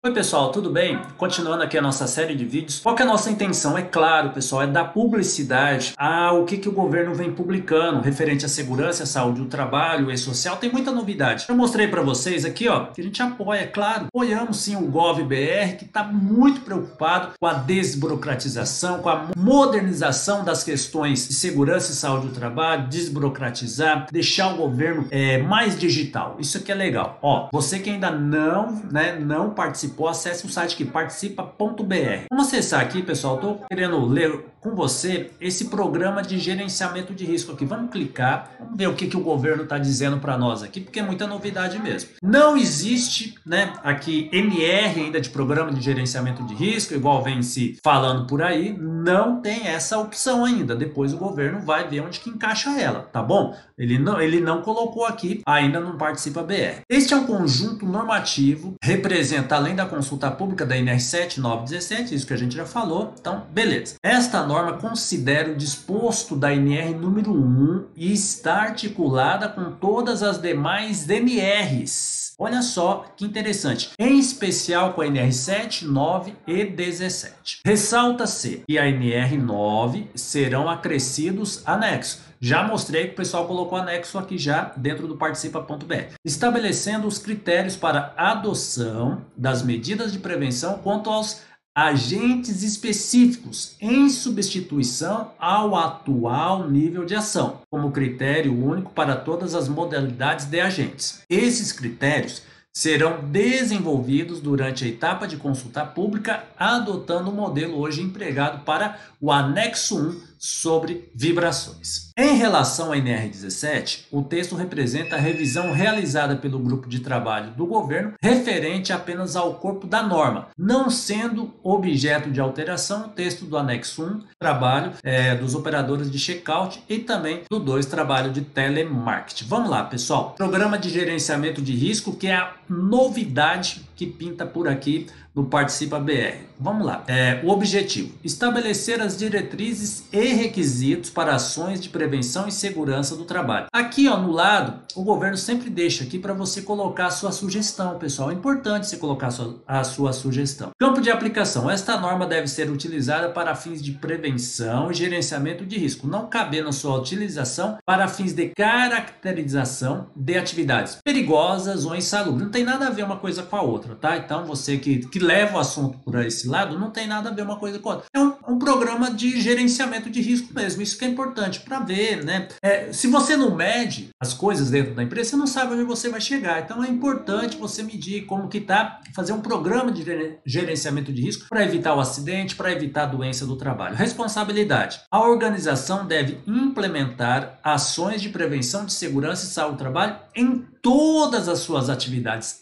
Oi pessoal, tudo bem? Continuando aqui a nossa série de vídeos. Qual que é a nossa intenção? É claro, pessoal, é dar publicidade ao que o governo vem publicando referente à segurança, à saúde do trabalho e social. Tem muita novidade. Eu mostrei para vocês aqui, ó, que a gente apoia, é claro. Apoiamos sim o GovBR, que está muito preocupado com a desburocratização, com a modernização das questões de segurança e saúde do trabalho, desburocratizar, deixar o governo mais digital. Isso aqui é legal. Ó, você que ainda não participou, acesse o site aqui, participa.br. Vamos acessar aqui, pessoal. Estou querendo ler com você esse programa de gerenciamento de risco aqui. Vamos clicar, vamos ver o que o governo está dizendo para nós aqui, porque é muita novidade mesmo. Não existe, aqui NR ainda de programa de gerenciamento de risco, igual vem se falando por aí. Não tem essa opção ainda. Depois o governo vai ver onde que encaixa ela, tá bom? Ele não colocou aqui, ainda não participa BR. Este é um conjunto normativo, representa além da consulta pública da NR 7917, isso que a gente já falou, então beleza. Esta norma considera o disposto da NR número 1 e está articulada com todas as demais NRs. Olha só que interessante, em especial com a NR 7, 9 e 17. Ressalta-se que a NR 9 serão acrescidos anexos. Já mostrei que o pessoal colocou anexo aqui já dentro do participa.br. Estabelecendo os critérios para adoção das medidas de prevenção quanto aos agentes específicos em substituição ao atual nível de ação, como critério único para todas as modalidades de agentes. Esses critérios serão desenvolvidos durante a etapa de consulta pública, adotando o modelo hoje empregado para o anexo 1 sobre vibrações. Em relação à NR17, o texto representa a revisão realizada pelo grupo de trabalho do governo referente apenas ao corpo da norma, não sendo objeto de alteração o texto do anexo 1, trabalho dos operadores de checkout e também do 2, trabalho de telemarketing. Vamos lá, pessoal. Programa de gerenciamento de risco, que é a novidade que pinta por aqui no Participa BR. Vamos lá. O objetivo: estabelecer as diretrizes e requisitos para ações de prevenção e segurança do trabalho. Aqui, ó, no lado, o governo sempre deixa aqui para você colocar a sua sugestão, pessoal. É importante você colocar a sua sugestão. Campo de aplicação: esta norma deve ser utilizada para fins de prevenção e gerenciamento de risco, não cabendo sua utilização para fins de caracterização de atividades perigosas ou insalubres. Não tem nada a ver uma coisa com a outra, tá? Então, você que leva o assunto por esse lado, não tem nada a ver uma coisa com a outra. É um programa de gerenciamento de risco mesmo. Isso que é importante para ver, né? Se você não mede as coisas dentro da empresa, você não sabe onde você vai chegar. Então é importante você medir como que tá, fazer um programa de gerenciamento de risco para evitar o acidente, para evitar a doença do trabalho. Responsabilidade: a organização deve implementar ações de prevenção de segurança e saúde do trabalho em todas as suas atividades,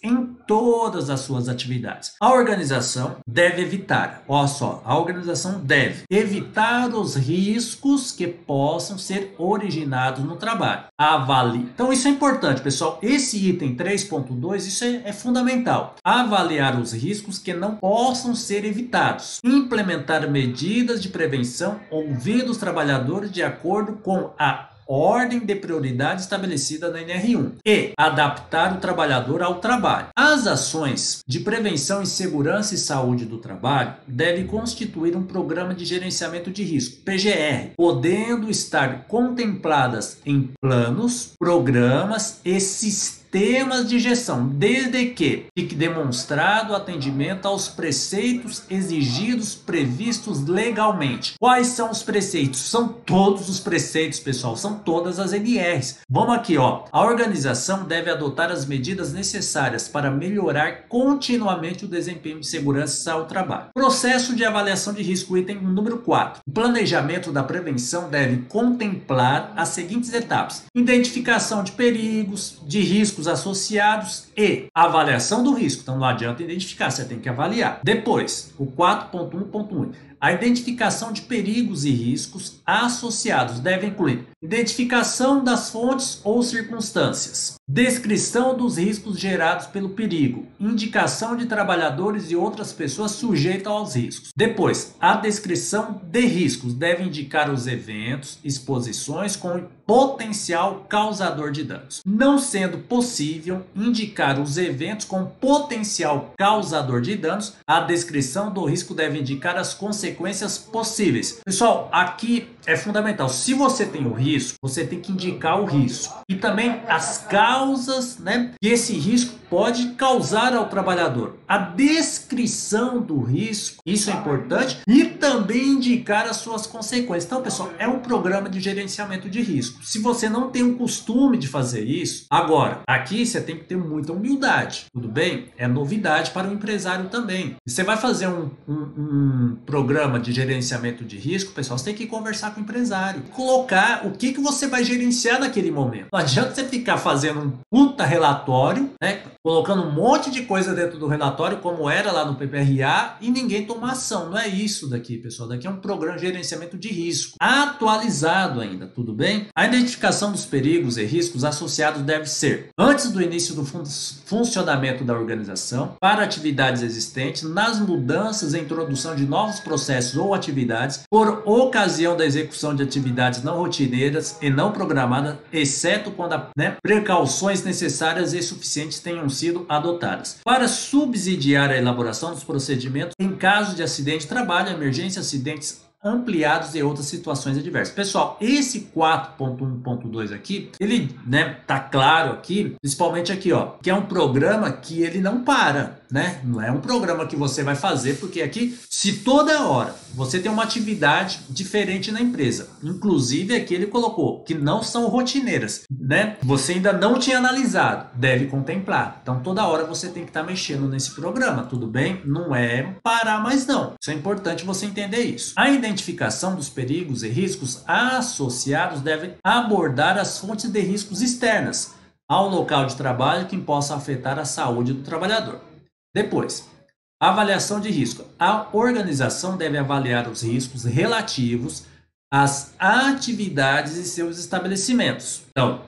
A organização deve evitar, olha só, a organização deve evitar os riscos que possam ser originados no trabalho. Avalie. Então isso é importante, pessoal. Esse item 3.2, isso é fundamental. Avaliar os riscos que não possam ser evitados. Implementar medidas de prevenção, ouvindo os trabalhadores de acordo com a ordem de prioridade estabelecida na NR1 e adaptar o trabalhador ao trabalho. As ações de prevenção em segurança e saúde do trabalho devem constituir um programa de gerenciamento de risco, PGR, podendo estar contempladas em planos, programas e sistemas de gestão, desde que fique demonstrado o atendimento aos preceitos exigidos previstos legalmente. Quais são os preceitos? São todos os preceitos, pessoal, são todas as NRs. Vamos aqui, ó. A organização deve adotar as medidas necessárias para melhorar continuamente o desempenho de segurança e saúde do trabalho. Processo de avaliação de risco, item número 4. O planejamento da prevenção deve contemplar as seguintes etapas: identificação de perigos, de riscos associados e avaliação do risco. Então não adianta identificar, você tem que avaliar. Depois, o 4.1.1, A identificação de perigos e riscos associados deve incluir identificação das fontes ou circunstâncias, descrição dos riscos gerados pelo perigo, indicação de trabalhadores e outras pessoas sujeitas aos riscos. Depois, a descrição de riscos deve indicar os eventos, exposições com potencial causador de danos. Não sendo possível indicar os eventos com potencial causador de danos, a descrição do risco deve indicar as consequências possíveis. Pessoal, aqui é fundamental. Se você tem o risco, você tem que indicar o risco e também as causas, né, que esse risco pode causar ao trabalhador. A descrição do risco, isso é importante, e também indicar as suas consequências. Então, pessoal, é um programa de gerenciamento de risco. Se você não tem o costume de fazer isso, agora, aqui você tem que ter muita humildade, tudo bem? É novidade para o empresário também. Você vai fazer um programa de gerenciamento de risco, pessoal, você tem que conversar com o empresário, colocar o que você vai gerenciar naquele momento. Não adianta você ficar fazendo um puta relatório, né? Colocando um monte de coisa dentro do relatório, como era lá no PPRA, e ninguém toma ação. Não é isso daqui, pessoal. Daqui é um programa de gerenciamento de risco, atualizado ainda, tudo bem? A identificação dos perigos e riscos associados deve ser antes do início do funcionamento da organização, para atividades existentes, nas mudanças e introdução de novos processos ou atividades, por ocasião da execução de atividades não rotineiras e não programadas, exceto quando precauções necessárias e suficientes tenham sido adotadas, para subsidiar a elaboração dos procedimentos em caso de acidente de trabalho, emergência, acidentes ampliados e outras situações adversas. Pessoal, esse 4.1.2 aqui, ele, né, tá claro aqui, principalmente aqui, ó, que é um programa que ele não para, né? Não é um programa que você vai fazer, porque aqui, se toda hora você tem uma atividade diferente na empresa, inclusive aqui ele colocou que não são rotineiras, né? Você ainda não tinha analisado, deve contemplar. Então, toda hora você tem que estar mexendo nesse programa, tudo bem? Não é parar mais não. Isso é importante você entender isso. A identificação dos perigos e riscos associados deve abordar as fontes de riscos externas ao local de trabalho que possa afetar a saúde do trabalhador. Depois, avaliação de risco. A organização deve avaliar os riscos relativos às atividades e seus estabelecimentos. Então,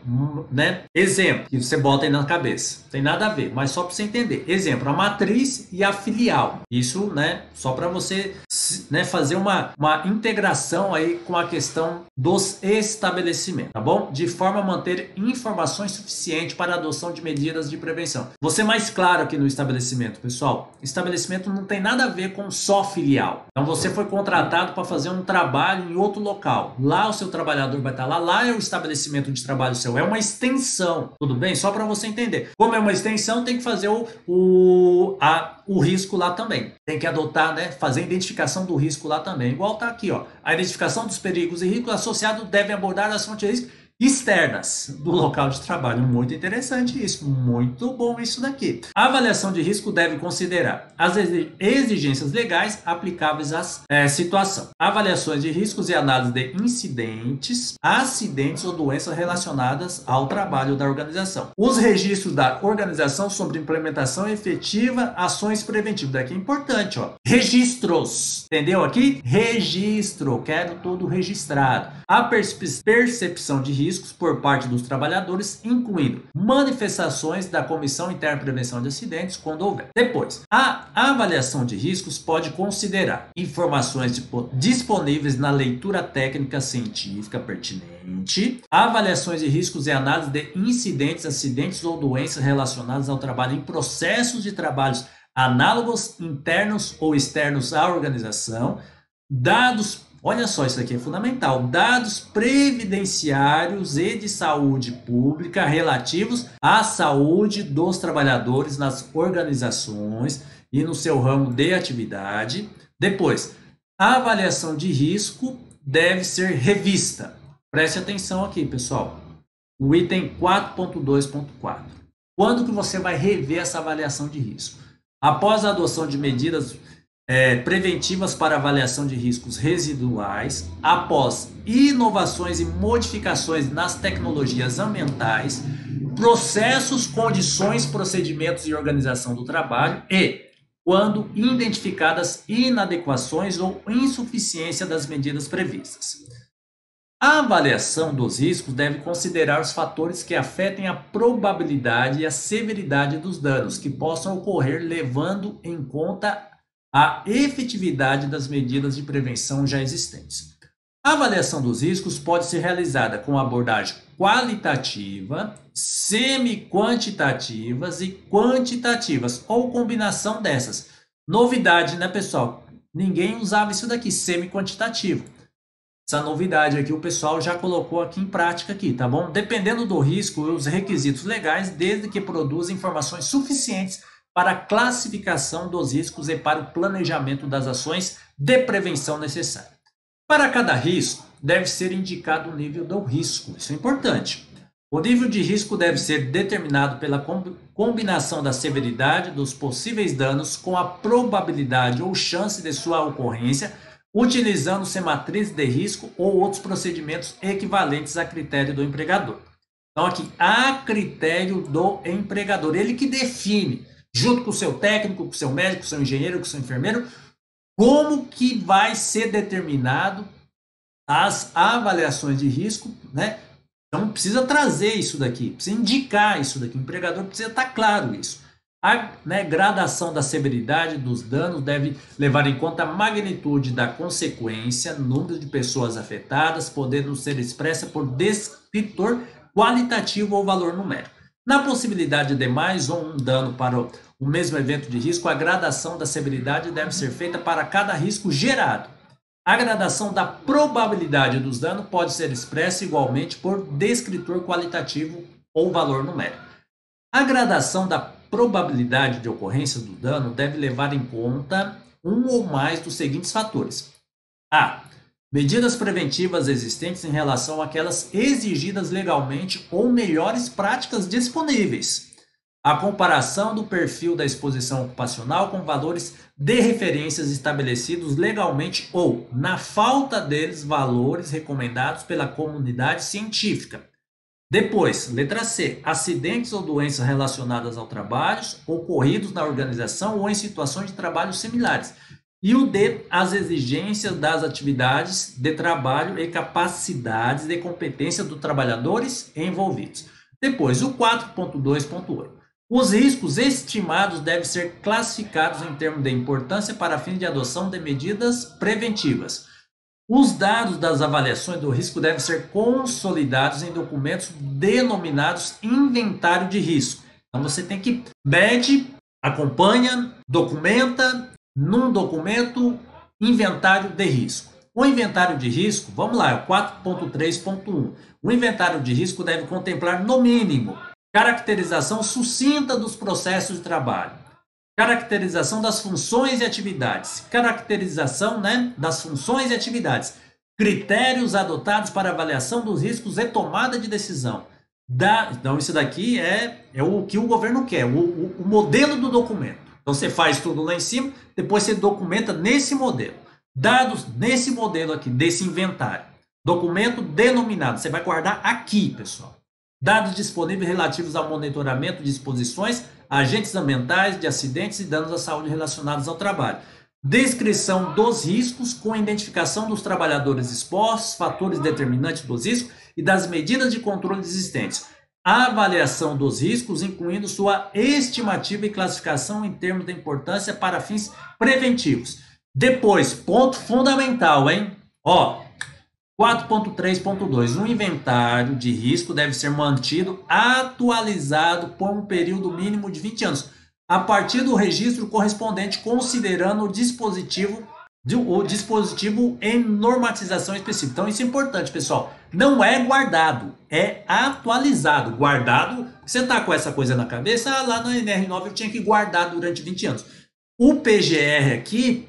né? Exemplo que você bota aí na cabeça. Tem nada a ver, mas só para você entender. Exemplo, a matriz e a filial. Isso, né? Só para você, né, fazer uma integração aí com a questão dos estabelecimentos, tá bom? De forma a manter informações suficientes para a adoção de medidas de prevenção. Vou ser mais claro aqui no estabelecimento, pessoal. Estabelecimento não tem nada a ver com só filial. Então, você foi contratado para fazer um trabalho em outro local. Lá o seu trabalhador vai estar lá. Lá é o estabelecimento de trabalho seu. É uma extensão, tudo bem? Só para você entender. Como é uma extensão, tem que fazer o risco lá também. Tem que adotar, né? Fazer a identificação do risco lá também. Igual tá aqui, ó. A identificação dos perigos e riscos associados devem abordar as fontes de risco externas do local de trabalho. Muito interessante isso, muito bom isso daqui. A avaliação de risco deve considerar as exigências legais aplicáveis à situação, avaliações de riscos e análise de incidentes, acidentes ou doenças relacionadas ao trabalho da organização. Os registros da organização sobre implementação efetiva, ações preventivas. Daqui é importante, ó. Registros, entendeu aqui? Registro, quero tudo registrado. A percepção de riscos por parte dos trabalhadores, incluindo manifestações da Comissão Interna de Prevenção de Acidentes, quando houver. Depois, a avaliação de riscos pode considerar informações disponíveis na leitura técnica científica pertinente, avaliações de riscos e análise de incidentes, acidentes ou doenças relacionadas ao trabalho em processos de trabalhos análogos internos ou externos à organização, dados. Olha só, isso aqui é fundamental. Dados previdenciários e de saúde pública relativos à saúde dos trabalhadores nas organizações e no seu ramo de atividade. Depois, a avaliação de risco deve ser revista. Preste atenção aqui, pessoal. O item 4.2.4. Quando que você vai rever essa avaliação de risco? Após a adoção de medidas preventivas para avaliação de riscos residuais, após inovações e modificações nas tecnologias ambientais, processos, condições, procedimentos e organização do trabalho e quando identificadas inadequações ou insuficiência das medidas previstas. A avaliação dos riscos deve considerar os fatores que afetem a probabilidade e a severidade dos danos que possam ocorrer, levando em conta a efetividade das medidas de prevenção já existentes. A avaliação dos riscos pode ser realizada com abordagem qualitativa, semi-quantitativas e quantitativas, ou combinação dessas. Novidade, né, pessoal? Ninguém usava isso daqui, semi-quantitativo. Essa novidade aqui o pessoal já colocou aqui em prática aqui, tá bom? Dependendo do risco e os requisitos legais, desde que produza informações suficientes para a classificação dos riscos e para o planejamento das ações de prevenção necessárias. Para cada risco, deve ser indicado o nível do risco, isso é importante. O nível de risco deve ser determinado pela combinação da severidade dos possíveis danos com a probabilidade ou chance de sua ocorrência, utilizando-se matriz de risco ou outros procedimentos equivalentes a critério do empregador. Então aqui, a critério do empregador, ele que define, junto com o seu técnico, com o seu médico, com o seu engenheiro, com o seu enfermeiro, como que vai ser determinado as avaliações de risco, né? Então precisa trazer isso daqui, precisa indicar isso daqui, o empregador precisa estar claro isso. A gradação da severidade dos danos deve levar em conta a magnitude da consequência, número de pessoas afetadas, podendo ser expressa por descritor qualitativo ou valor numérico. Na possibilidade de mais um dano para o mesmo evento de risco, a gradação da severidade deve ser feita para cada risco gerado. A gradação da probabilidade dos danos pode ser expressa igualmente por descritor qualitativo ou valor numérico. A gradação da probabilidade de ocorrência do dano deve levar em conta um ou mais dos seguintes fatores. A. Medidas preventivas existentes em relação àquelas exigidas legalmente ou melhores práticas disponíveis. A comparação do perfil da exposição ocupacional com valores de referências estabelecidos legalmente ou, na falta deles, valores recomendados pela comunidade científica. Depois, letra C, acidentes ou doenças relacionadas ao trabalho ocorridos na organização ou em situações de trabalho similares. E o D, as exigências das atividades de trabalho e capacidades de competência dos trabalhadores envolvidos. Depois, o 4.2.8. Os riscos estimados devem ser classificados em termos de importância para fins de adoção de medidas preventivas. Os dados das avaliações do risco devem ser consolidados em documentos denominados inventário de risco. Então você tem que mede, acompanha, documenta num documento inventário de risco. O inventário de risco, vamos lá, é o 4.3.1. O inventário de risco deve contemplar, no mínimo, caracterização sucinta dos processos de trabalho, caracterização das funções e atividades, das funções e atividades, critérios adotados para avaliação dos riscos e tomada de decisão. Então, isso daqui é o que o governo quer, o modelo do documento. Então, você faz tudo lá em cima, depois você documenta nesse modelo. Dados nesse modelo aqui, desse inventário. Documento denominado, você vai guardar aqui, pessoal. Dados disponíveis relativos ao monitoramento de exposições, agentes ambientais, de acidentes e danos à saúde relacionados ao trabalho. Descrição dos riscos com identificação dos trabalhadores expostos, fatores determinantes dos riscos e das medidas de controle existentes. A avaliação dos riscos, incluindo sua estimativa e classificação em termos de importância para fins preventivos. Depois, ponto fundamental, hein? 4.3.2. O inventário de risco deve ser mantido atualizado por um período mínimo de 20 anos, a partir do registro correspondente, considerando o dispositivo em normatização específica. Então, isso é importante, pessoal. Não é guardado, é atualizado. Guardado, você está com essa coisa na cabeça, lá na NR9 eu tinha que guardar durante 20 anos. O PGR aqui,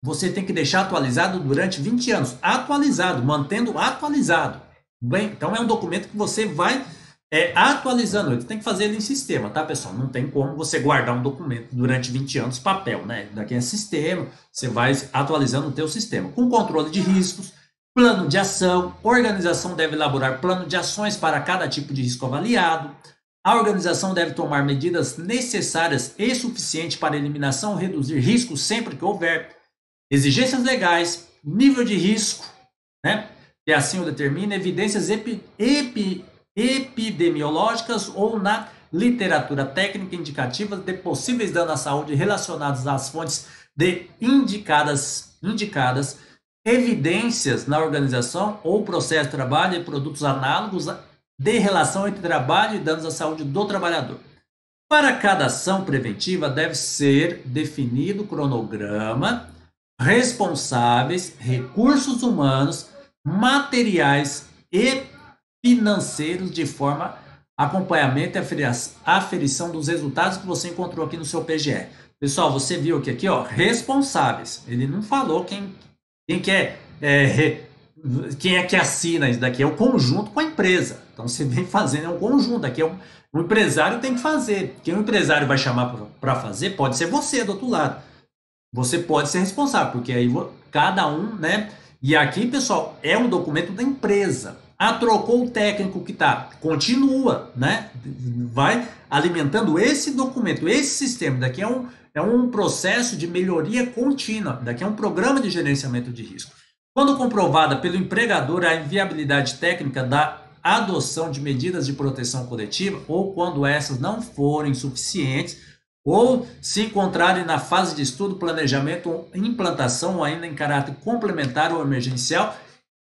você tem que deixar atualizado durante 20 anos. Atualizado, mantendo atualizado. Bem, então é um documento que você vai atualizando. Você tem que fazer ele em sistema, tá, pessoal? Não tem como você guardar um documento durante 20 anos papel, né? Daqui é sistema, você vai atualizando o teu sistema. Com controle de riscos, plano de ação, organização deve elaborar plano de ações para cada tipo de risco avaliado. A organização deve tomar medidas necessárias e suficientes para eliminação ou reduzir riscos sempre que houver. Exigências legais, nível de risco, né? Que assim o determina, evidências epidemiológicas ou na literatura técnica indicativas de possíveis danos à saúde relacionados às fontes de indicadas, evidências na organização ou processo de trabalho e produtos análogos de relação entre trabalho e danos à saúde do trabalhador. Para cada ação preventiva deve ser definido cronograma, responsáveis, recursos humanos, materiais e financeiros de forma acompanhamento e aferição dos resultados que você encontrou aqui no seu PGR. Pessoal, você viu que aqui, ó, responsáveis. Ele não falou quem quem é que assina isso daqui, é o conjunto com a empresa. Então você vem fazendo, é um conjunto, aqui o empresário tem que fazer. Quem o empresário vai chamar para fazer pode ser você do outro lado. Você pode ser responsável, porque aí cada um, né? E aqui, pessoal, é um documento da empresa. Ah, trocou o técnico que tá, continua, né? Vai alimentando esse documento, esse sistema. Daqui é um processo de melhoria contínua. Daqui é um programa de gerenciamento de risco. Quando comprovada pelo empregador a inviabilidade técnica da adoção de medidas de proteção coletiva, ou quando essas não forem suficientes, ou se encontrarem na fase de estudo, planejamento ou implantação, ou ainda em caráter complementar ou emergencial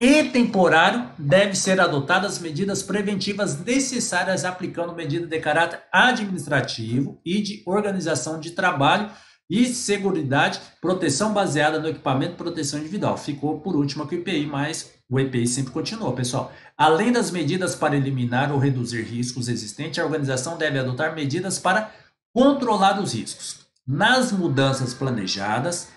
e temporário, devem ser adotadas medidas preventivas necessárias, aplicando medidas de caráter administrativo e de organização de trabalho e seguridade, proteção baseada no equipamento de proteção individual. Ficou por último aqui o EPI, mas o EPI sempre continua, pessoal. Além das medidas para eliminar ou reduzir riscos existentes, a organização deve adotar medidas para controlar os riscos nas mudanças planejadas,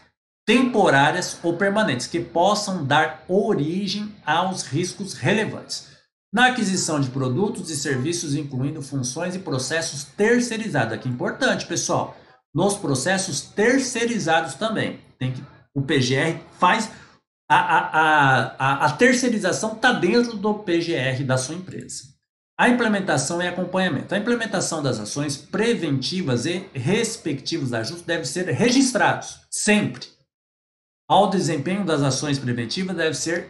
temporárias ou permanentes, que possam dar origem aos riscos relevantes. Na aquisição de produtos e serviços, incluindo funções e processos terceirizados. Aqui é importante, pessoal. Nos processos terceirizados também. O PGR faz a terceirização está dentro do PGR da sua empresa. A implementação e acompanhamento. A implementação das ações preventivas e respectivos ajustes devem ser registrados sempre. Ao desempenho das ações preventivas deve ser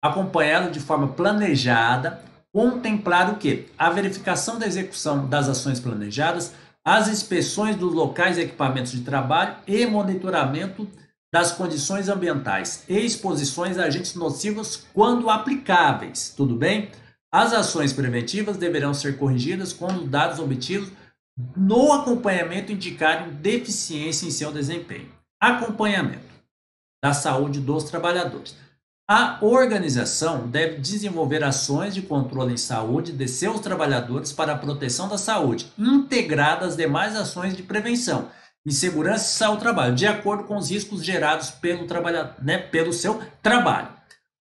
acompanhado de forma planejada, contemplar o quê? A verificação da execução das ações planejadas, as inspeções dos locais e equipamentos de trabalho e monitoramento das condições ambientais e exposições a agentes nocivos quando aplicáveis, tudo bem? As ações preventivas deverão ser corrigidas quando os dados obtidos no acompanhamento indicarem deficiência em seu desempenho. Acompanhamento da saúde dos trabalhadores. A organização deve desenvolver ações de controle em saúde de seus trabalhadores para a proteção da saúde, integradas às demais ações de prevenção e segurança e saúde do trabalho, de acordo com os riscos gerados pelo seu trabalho.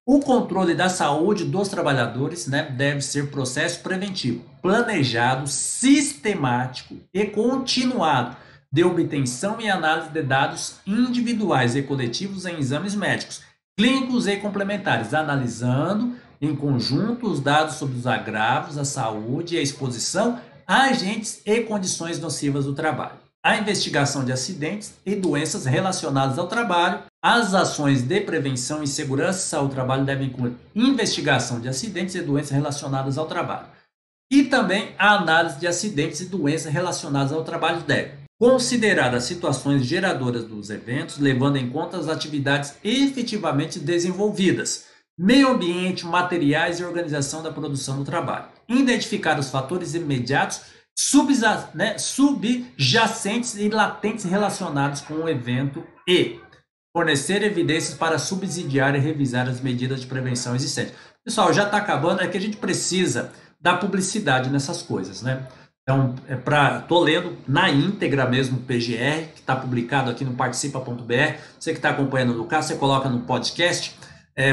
O controle da saúde dos trabalhadores, deve ser processo preventivo, planejado, sistemático e continuado, de obtenção e análise de dados individuais e coletivos em exames médicos, clínicos e complementares, analisando em conjunto os dados sobre os agravos, a saúde e a exposição a agentes e condições nocivas do trabalho. A investigação de acidentes e doenças relacionadas ao trabalho. As ações de prevenção e segurança e saúde do trabalho devem incluir investigação de acidentes e doenças relacionadas ao trabalho. E também a análise de acidentes e doenças relacionadas ao trabalho deve considerar as situações geradoras dos eventos, levando em conta as atividades efetivamente desenvolvidas, meio ambiente, materiais e organização da produção do trabalho. Identificar os fatores imediatos, subjacentes e latentes relacionados com o evento e fornecer evidências para subsidiar e revisar as medidas de prevenção existentes. Pessoal, já está acabando, é que a gente precisa da publicidade nessas coisas, né? Então, tô lendo na íntegra mesmo o PGR, que está publicado aqui no participa.br. Você que está acompanhando no caso, você coloca no podcast,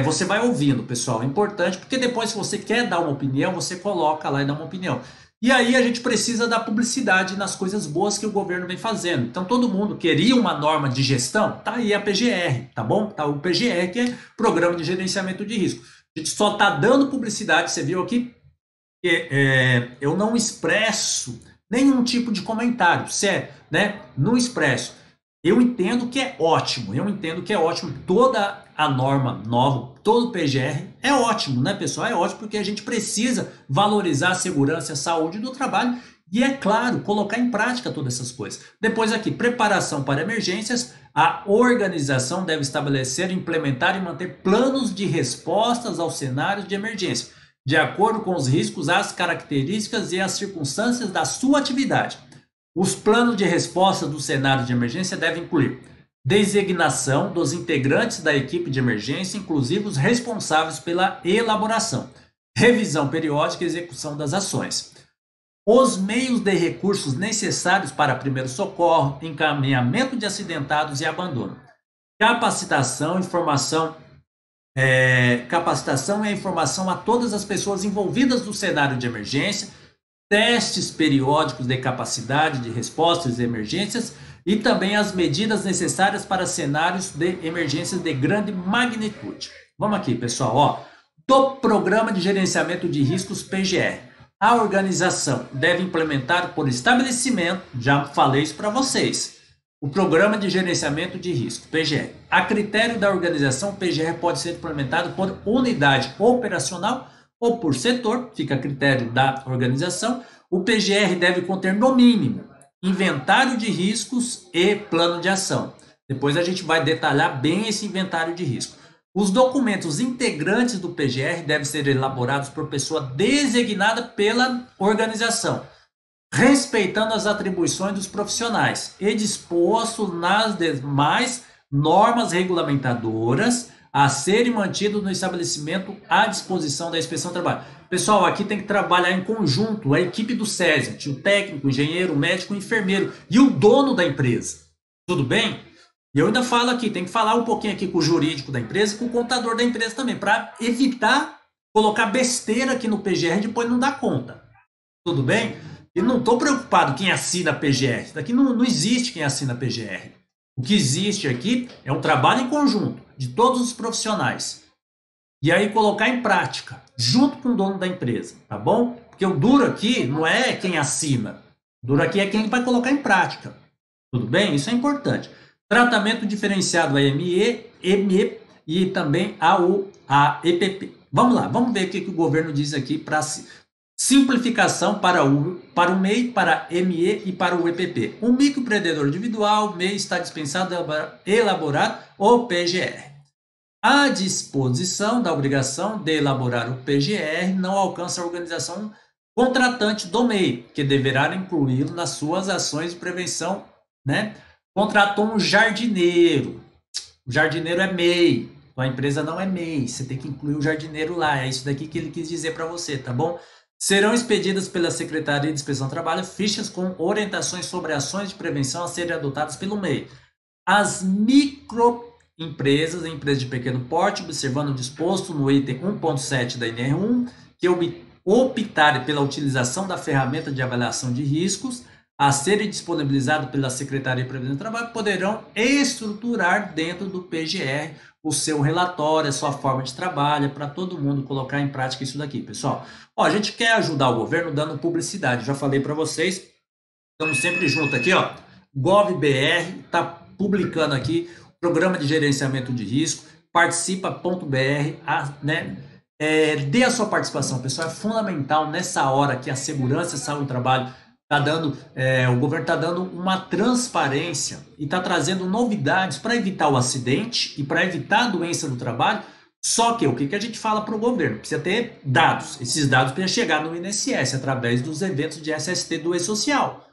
você vai ouvindo, pessoal. É importante, porque depois, se você quer dar uma opinião, você coloca lá e dá uma opinião. E aí a gente precisa da publicidade nas coisas boas que o governo vem fazendo. Então, todo mundo queria uma norma de gestão? Tá aí a PGR, tá bom? Tá o PGR, que é Programa de Gerenciamento de Risco. A gente só está dando publicidade, você viu aqui, eu não expresso nenhum tipo de comentário, sério, né? Não expresso. Eu entendo que é ótimo, toda a norma nova, todo o PGR é ótimo, né, pessoal? É ótimo porque a gente precisa valorizar a segurança e a saúde do trabalho e, é claro, colocar em prática todas essas coisas. Depois aqui, preparação para emergências, a organização deve estabelecer, implementar e manter planos de respostas aos cenários de emergência, de acordo com os riscos, as características e as circunstâncias da sua atividade. Os planos de resposta do cenário de emergência devem incluir designação dos integrantes da equipe de emergência, inclusive os responsáveis pela elaboração, revisão periódica e execução das ações, os meios de recursos necessários para primeiro socorro, encaminhamento de acidentados e abandono, capacitação, capacitação e informação a todas as pessoas envolvidas no cenário de emergência, testes periódicos de capacidade de respostas e emergências e também as medidas necessárias para cenários de emergências de grande magnitude. Vamos aqui, pessoal, ó, do Programa de Gerenciamento de Riscos PGR. A organização deve implementar por estabelecimento, já falei isso para vocês, o Programa de Gerenciamento de Risco, PGR. A critério da organização, o PGR pode ser implementado por unidade operacional ou por setor, fica a critério da organização. O PGR deve conter, no mínimo, inventário de riscos e plano de ação. Depois a gente vai detalhar bem esse inventário de risco. Os documentos integrantes do PGR devem ser elaborados por pessoa designada pela organização, respeitando as atribuições dos profissionais e disposto nas demais normas regulamentadoras a serem mantidos no estabelecimento à disposição da Inspeção do Trabalho. Pessoal, aqui tem que trabalhar em conjunto a equipe do SESI, o técnico, o engenheiro, o médico, o enfermeiro e o dono da empresa. Tudo bem? E eu ainda falo aqui, tem que falar um pouquinho aqui com o jurídico da empresa e com o contador da empresa também, para evitar colocar besteira aqui no PGR e depois não dar conta. Tudo bem? E não estou preocupado quem assina PGR. Isso daqui não existe quem assina PGR. O que existe aqui é um trabalho em conjunto de todos os profissionais. E aí colocar em prática, junto com o dono da empresa, tá bom? Porque o duro aqui não é quem assina. O duro aqui é quem vai colocar em prática. Tudo bem? Isso é importante. Tratamento diferenciado AME, ME e também a EPP. Vamos lá, vamos ver o que o governo diz aqui para simplificação para o MEI, para a ME e para o EPP. O microempreendedor individual, MEI, está dispensado de elaborar o PGR. A disposição da obrigação de elaborar o PGR não alcança a organização contratante do MEI, que deverá incluí-lo nas suas ações de prevenção, né? Contratou um jardineiro. O jardineiro é MEI. A empresa não é MEI. Você tem que incluir o jardineiro lá. É isso daqui que ele quis dizer para você, tá bom? Serão expedidas pela Secretaria de Inspeção do Trabalho fichas com orientações sobre ações de prevenção a serem adotadas pelo MEI. As microempresas, empresas de pequeno porte, observando o disposto no item 1.7 da NR1, que optarem pela utilização da ferramenta de avaliação de riscos a serem disponibilizados pela Secretaria de Prevenção do Trabalho, poderão estruturar dentro do PGR o seu relatório, a sua forma de trabalho, para todo mundo colocar em prática isso daqui, pessoal. Ó, a gente quer ajudar o governo dando publicidade, já falei para vocês, estamos sempre juntos aqui, ó, GovBR está publicando aqui o Programa de Gerenciamento de Risco, participa.br, né? Dê a sua participação, pessoal, é fundamental nessa hora que a segurança e a saúde do trabalho tá dando, o governo está dando uma transparência e está trazendo novidades para evitar o acidente e para evitar a doença no trabalho. Só que o que a gente fala para o governo? Precisa ter dados. Esses dados precisam chegar no INSS através dos eventos de SST do E-Social.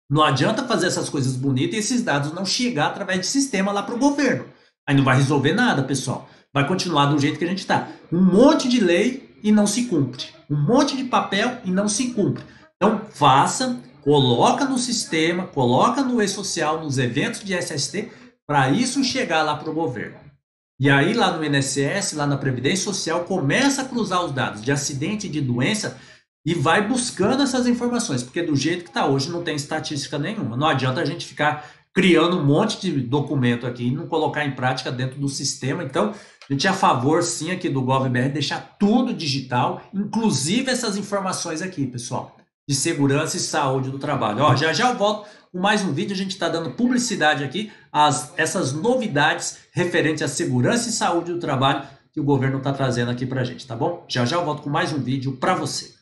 Não adianta fazer essas coisas bonitas e esses dados não chegar através de sistema lá para o governo. Aí não vai resolver nada, pessoal. Vai continuar do jeito que a gente está. Um monte de lei e não se cumpre. Um monte de papel e não se cumpre. Então, faça, coloca no sistema, coloca no E-Social, nos eventos de SST, para isso chegar lá para o governo. E aí, lá no INSS, lá na Previdência Social, começa a cruzar os dados de acidente e de doença e vai buscando essas informações, porque do jeito que está hoje não tem estatística nenhuma. Não adianta a gente ficar criando um monte de documento aqui e não colocar em prática dentro do sistema. Então, A gente é a favor, sim, aqui do GovBR, deixar tudo digital, inclusive essas informações aqui, pessoal, de segurança e saúde do trabalho. Ó, já já eu volto com mais um vídeo, a gente está dando publicidade aqui, essas novidades referentes à segurança e saúde do trabalho que o governo está trazendo aqui para a gente, tá bom? Já já eu volto com mais um vídeo para você.